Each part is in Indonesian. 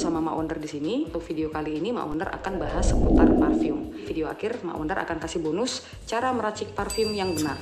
bersama Mak Wonder di sini. Untuk video kali ini Mak Wonder akan bahas seputar parfum. Video akhir Mak Wonder akan kasih bonus cara meracik parfum yang benar.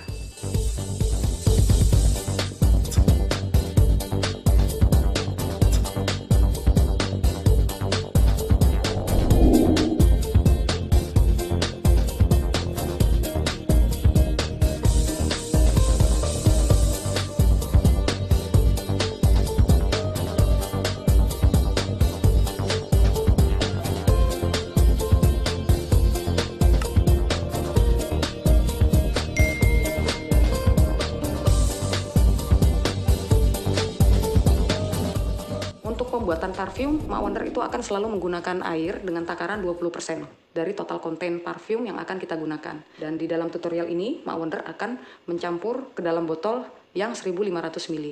Untuk pembuatan parfum, Mak Wonder itu akan selalu menggunakan air dengan takaran 20% dari total konten parfum yang akan kita gunakan. Dan di dalam tutorial ini, Mak Wonder akan mencampur ke dalam botol yang 1500 ml.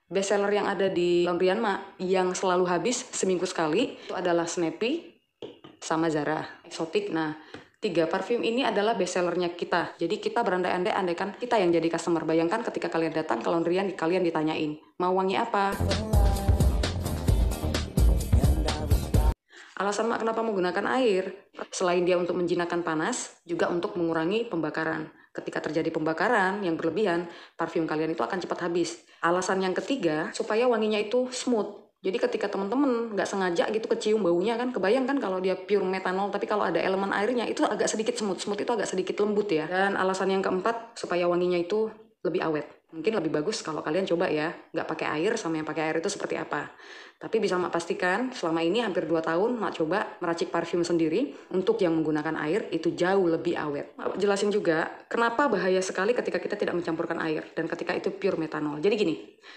Bestseller yang ada di laundryan Mak yang selalu habis seminggu sekali itu adalah Snappy sama Zara Exotic. Nah, 3 parfum ini adalah bestsellernya kita. Jadi kita berandai-andai andaikan kita yang jadi customer. Bayangkan ketika kalian datang ke laundryan, kalian ditanyain, mau wangi apa? Alasan Mak kenapa menggunakan air, selain dia untuk menjinakkan panas, juga untuk mengurangi pembakaran. Ketika terjadi pembakaran yang berlebihan, parfum kalian itu akan cepat habis. Alasan yang ketiga, supaya wanginya itu smooth. Jadi ketika teman-teman nggak sengaja gitu kecium baunya kan, kebayang kan kalau dia pure metanol, tapi kalau ada elemen airnya itu agak sedikit smooth. Smooth itu agak sedikit lembut ya. Dan alasan yang keempat, supaya wanginya itu lebih awet. Mungkin lebih bagus kalau kalian coba ya, nggak pakai air sama yang pakai air itu seperti apa. Tapi bisa Mak pastikan, selama ini hampir 2 tahun Mak coba meracik parfum sendiri. Untuk yang menggunakan air itu jauh lebih awet. Mak jelasin juga kenapa bahaya sekali ketika kita tidak mencampurkan air dan ketika itu pure metanol. Jadi gini,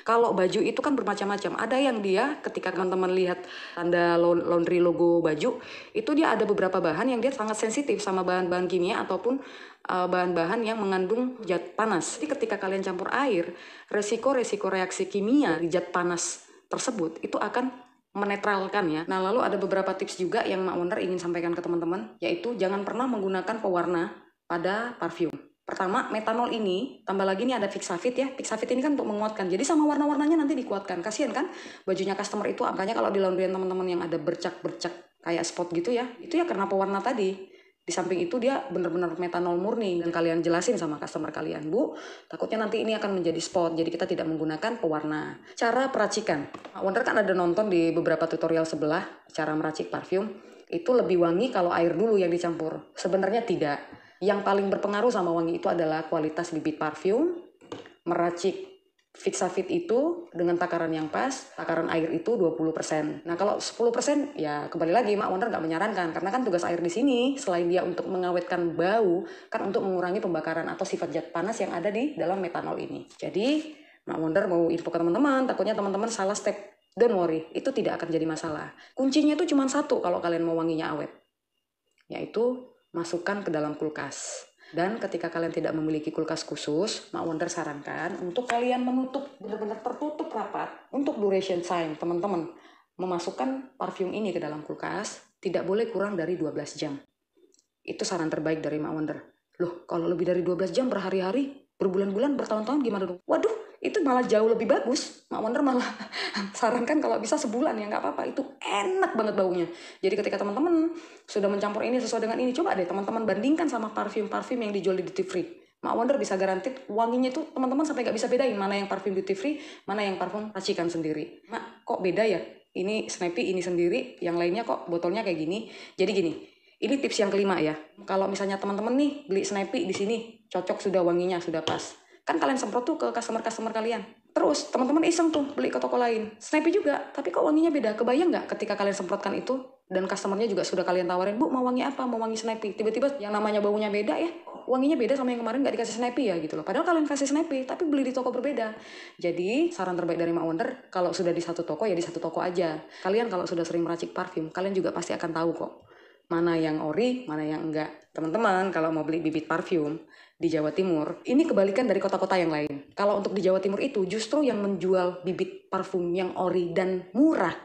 kalau baju itu kan bermacam-macam. Ada yang dia ketika teman-teman lihat tanda laundry logo baju, itu dia ada beberapa bahan yang dia sangat sensitif sama bahan-bahan kimia ataupun bahan-bahan yang mengandung zat panas. Jadi ketika kalian campur air, resiko reaksi kimia di zat panas tersebut itu akan menetralkan ya. Nah, lalu ada beberapa tips juga yang Mak Wonder ingin sampaikan ke teman-teman, yaitu jangan pernah menggunakan pewarna pada parfum. Pertama, metanol ini, tambah lagi nih ada Fixavit ya. Fixavit ini kan untuk menguatkan. Jadi sama warna-warnanya nanti dikuatkan. Kasian kan bajunya customer itu, makanya kalau di laundryan teman-teman yang ada bercak-bercak kayak spot gitu ya, itu ya karena pewarna tadi. Di samping itu dia benar-benar metanol murni dan kalian jelasin sama customer kalian, Bu, takutnya nanti ini akan menjadi spot, jadi kita tidak menggunakan pewarna. Cara peracikan, Mak Wonder kan ada nonton di beberapa tutorial sebelah cara meracik parfum, itu lebih wangi kalau air dulu yang dicampur. Sebenarnya tidak. Yang paling berpengaruh sama wangi itu adalah kualitas bibit parfum. Meracik Fixavit itu dengan takaran yang pas, takaran air itu 20%. Nah, kalau 10% ya kembali lagi Mak Wonder nggak menyarankan, karena kan tugas air di sini selain dia untuk mengawetkan bau, kan untuk mengurangi pembakaran atau sifat zat panas yang ada di dalam metanol ini. Jadi Mak Wonder mau info ke teman-teman, takutnya teman-teman salah step. Don't worry, itu tidak akan jadi masalah. Kuncinya itu cuma satu kalau kalian mau wanginya awet, yaitu masukkan ke dalam kulkas. Dan ketika kalian tidak memiliki kulkas khusus, Mak Wonder sarankan untuk kalian menutup, benar-benar tertutup rapat. Untuk duration time, teman-teman, memasukkan parfum ini ke dalam kulkas, tidak boleh kurang dari 12 jam. Itu saran terbaik dari Mak Wonder. Loh, kalau lebih dari 12 jam berhari-hari, berbulan-bulan, bertahun-tahun gimana dong? Waduh, itu malah jauh lebih bagus. Mak Wonder malah sarankan kalau bisa sebulan ya nggak apa-apa, itu enak banget baunya. Jadi ketika teman-teman sudah mencampur ini sesuai dengan ini, coba deh teman-teman bandingkan sama parfum-parfum yang dijual di duty free. Mak Wonder bisa garanti wanginya itu teman-teman sampai nggak bisa bedain mana yang parfum duty free, mana yang parfum racikan sendiri. Mak, kok beda ya? Ini Snappy ini sendiri, yang lainnya kok botolnya kayak gini. Jadi gini, ini tips yang kelima ya. Kalau misalnya teman-teman nih beli Snappy di sini, cocok sudah wanginya, sudah pas. Kan kalian semprot tuh ke customer-customer kalian. Terus teman-teman iseng tuh beli ke toko lain. Snappy juga, tapi kok wanginya beda? Kebayang nggak ketika kalian semprotkan itu dan customernya juga sudah kalian tawarin, Bu mau wangi apa? Mau wangi Snappy. Tiba-tiba yang namanya baunya beda ya. Wanginya beda sama yang kemarin nggak dikasih Snappy ya gitu loh. Padahal kalian kasih Snappy, tapi beli di toko berbeda. Jadi saran terbaik dari Mak Wonder, kalau sudah di satu toko ya di satu toko aja. Kalian kalau sudah sering meracik parfum, kalian juga pasti akan tahu kok mana yang ori, mana yang enggak. Teman-teman kalau mau beli bibit parfum di Jawa Timur, ini kebalikan dari kota-kota yang lain. Kalau untuk di Jawa Timur itu justru yang menjual bibit parfum yang ori dan murah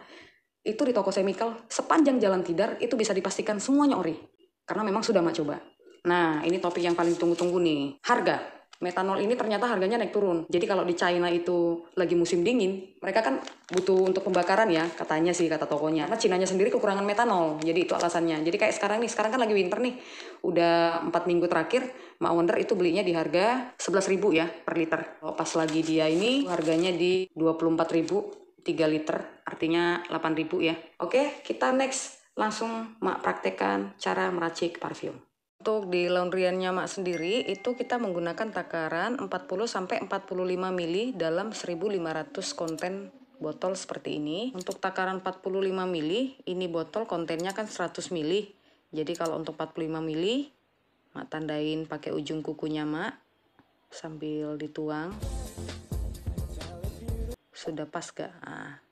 itu di toko Chemical sepanjang Jalan Tidar itu bisa dipastikan semuanya ori. Karena memang sudah Mak coba. Nah, ini topik yang paling tunggu-tunggu nih, harga. metanol ini ternyata harganya naik turun. Jadi kalau di China itu lagi musim dingin, mereka kan butuh untuk pembakaran ya, katanya sih, kata tokonya. Karena Cinanya sendiri kekurangan metanol, jadi itu alasannya. Jadi kayak sekarang kan lagi winter nih, udah 4 minggu terakhir, Mak Wonder itu belinya di harga 11.000 ya per liter. Kalau pas lagi dia ini harganya di 24.000 3 liter, artinya 8.000 ya. Oke, kita next langsung Mak praktekkan cara meracik parfum. Untuk di laundryannya Mak sendiri, itu kita menggunakan takaran 40-45 ml dalam 1.500 konten botol seperti ini. Untuk takaran 45 ml, ini botol kontennya kan 100 ml. Jadi kalau untuk 45 ml, Mak tandain pakai ujung kukunya Mak, sambil dituang. Sudah pas gak? Nah.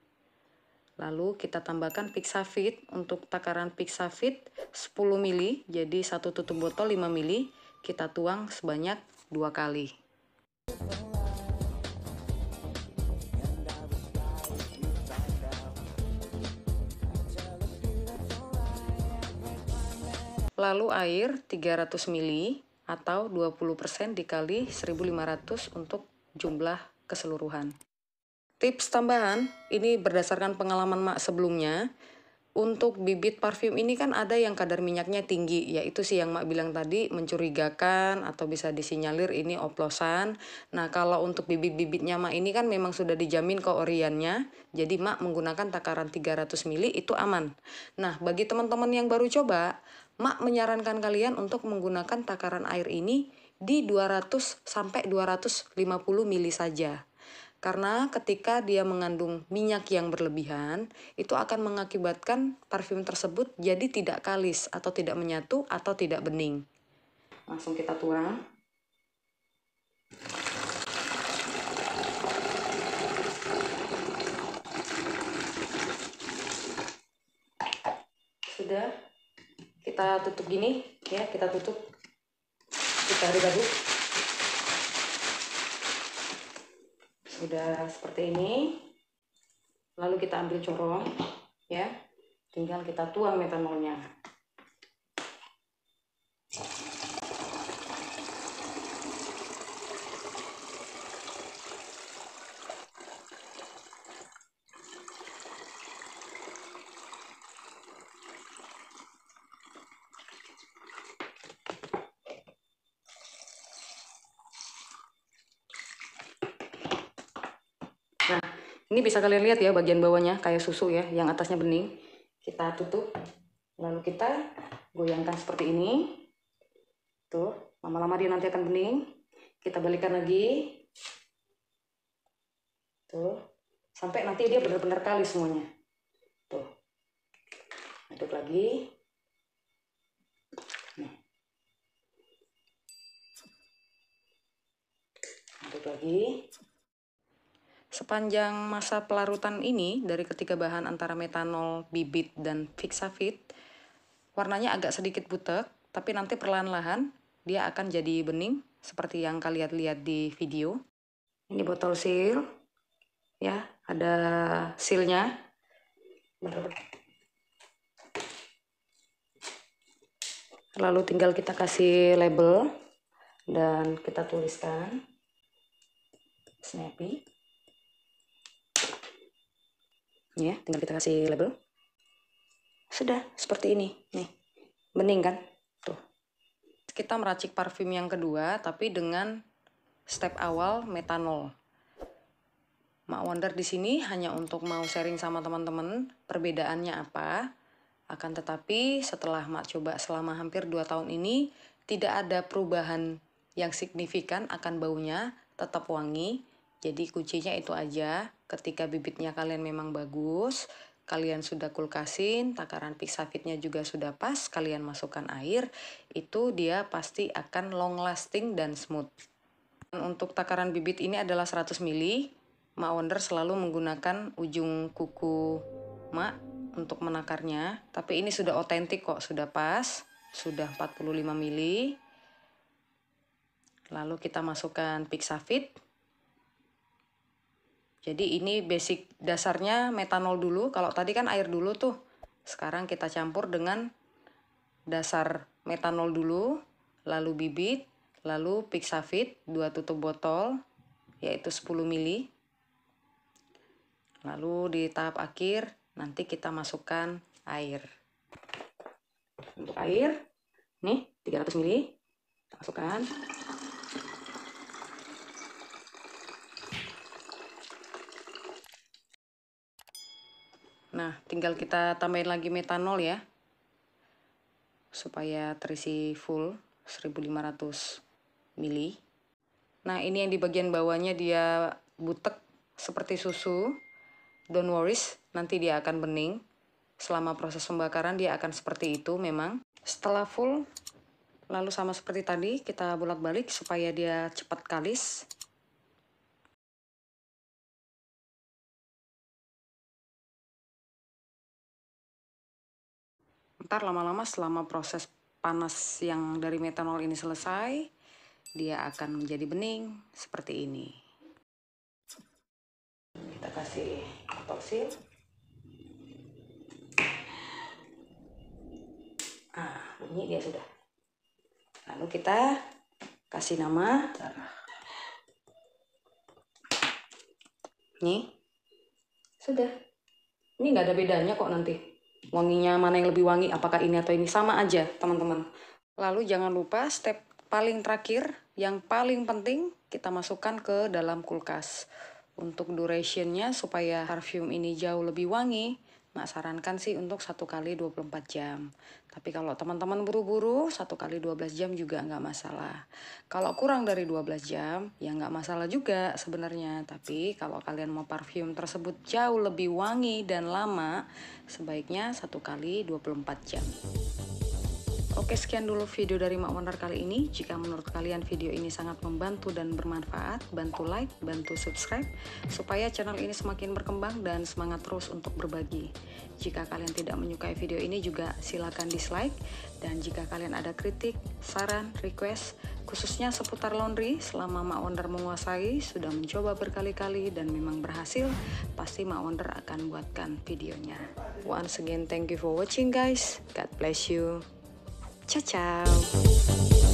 Lalu kita tambahkan Pixavit. Untuk takaran Pixavit 10 ml, jadi satu tutup botol 5 ml, kita tuang sebanyak 2 kali. Lalu air 300 ml atau 20% dikali 1.500 untuk jumlah keseluruhan. Tips tambahan, ini berdasarkan pengalaman Mak sebelumnya, untuk bibit parfum ini kan ada yang kadar minyaknya tinggi, yaitu sih yang Mak bilang tadi, mencurigakan atau bisa disinyalir ini oplosan. Nah, kalau untuk bibit-bibitnya Mak ini kan memang sudah dijamin keoriannya, jadi Mak menggunakan takaran 300 ml itu aman. Nah, bagi teman-teman yang baru coba, Mak menyarankan kalian untuk menggunakan takaran air ini di 200 sampai 250 ml saja. Karena ketika dia mengandung minyak yang berlebihan, itu akan mengakibatkan parfum tersebut jadi tidak kalis atau tidak menyatu atau tidak bening. Langsung kita tuang. Sudah, kita tutup gini ya, kita tutup. Kita aduk-aduk. Sudah seperti ini. Lalu kita ambil corong ya, tinggal kita tuang metanolnya. Nah, ini bisa kalian lihat ya, bagian bawahnya kayak susu ya, yang atasnya bening. Kita tutup, lalu kita goyangkan seperti ini. Tuh, lama-lama dia nanti akan bening. Kita balikan lagi. Tuh, sampai nanti dia benar-benar kalis semuanya. Tuh, aduk lagi. Nih. Aduk lagi. Sepanjang masa pelarutan ini, dari ketiga bahan antara metanol, bibit, dan Pixavit, warnanya agak sedikit butek, tapi nanti perlahan-lahan dia akan jadi bening, seperti yang kalian lihat di video. Ini botol seal, ya, ada sealnya. Lalu tinggal kita kasih label, dan kita tuliskan Snappy. Ya, tinggal kita kasih label. Sudah seperti ini nih, bening kan tuh. Kita meracik parfum yang kedua tapi dengan step awal metanol. Mak Wonder di sini hanya untuk mau sharing sama teman-teman perbedaannya apa. Akan tetapi setelah Mak coba selama hampir 2 tahun ini, tidak ada perubahan yang signifikan akan baunya, tetap wangi. Jadi kuncinya itu aja, ketika bibitnya kalian memang bagus, kalian sudah kulkasin, takaran Pixavitnya juga sudah pas, kalian masukkan air, itu dia pasti akan long lasting dan smooth. Untuk takaran bibit ini adalah 100 ml, Mak Wonder selalu menggunakan ujung kuku Mak untuk menakarnya, tapi ini sudah otentik kok, sudah pas, sudah 45 ml. Lalu kita masukkan Pixavit. Jadi ini basic dasarnya metanol dulu, kalau tadi kan air dulu tuh. Sekarang kita campur dengan dasar metanol dulu, lalu bibit, Lalu Pixavit 2 tutup botol, yaitu 10 ml. Lalu di tahap akhir nanti kita masukkan air. Untuk air, nih 300 ml, kita masukkan. Nah, tinggal kita tambahin lagi metanol ya, supaya terisi full 1500 ml. Nah, ini yang di bagian bawahnya dia butek seperti susu. Don't worries, nanti dia akan bening. Selama proses pembakaran dia akan seperti itu memang. Setelah full, lalu sama seperti tadi, kita bolak-balik supaya dia cepat kalis. Ntar lama-lama selama proses panas yang dari metanol ini selesai, dia akan menjadi bening seperti ini. Kita kasih toksil. Bunyi dia sudah. Lalu kita kasih nama. Nih, sudah. Ini nggak ada bedanya kok nanti. Wanginya mana yang lebih wangi, apakah ini atau ini, sama aja teman-teman. Lalu jangan lupa step paling terakhir, yang paling penting, kita masukkan ke dalam kulkas. Untuk durationnya supaya parfum ini jauh lebih wangi, Mak sarankan sih untuk 1 kali 24 jam. Tapi kalau teman-teman buru-buru, 1 kali 12 jam juga nggak masalah. Kalau kurang dari 12 jam, ya nggak masalah juga sebenarnya. Tapi kalau kalian mau parfum tersebut jauh lebih wangi dan lama, sebaiknya 1 kali 24 jam. Oke, sekian dulu video dari Mak Wonder kali ini. Jika menurut kalian video ini sangat membantu dan bermanfaat, bantu like, bantu subscribe, supaya channel ini semakin berkembang dan semangat terus untuk berbagi. Jika kalian tidak menyukai video ini juga silakan dislike. Dan jika kalian ada kritik, saran, request, khususnya seputar laundry, selama Mak Wonder menguasai, sudah mencoba berkali-kali dan memang berhasil, pasti Mak Wonder akan buatkan videonya. Once again, thank you for watching guys. God bless you. Ciao, ciao.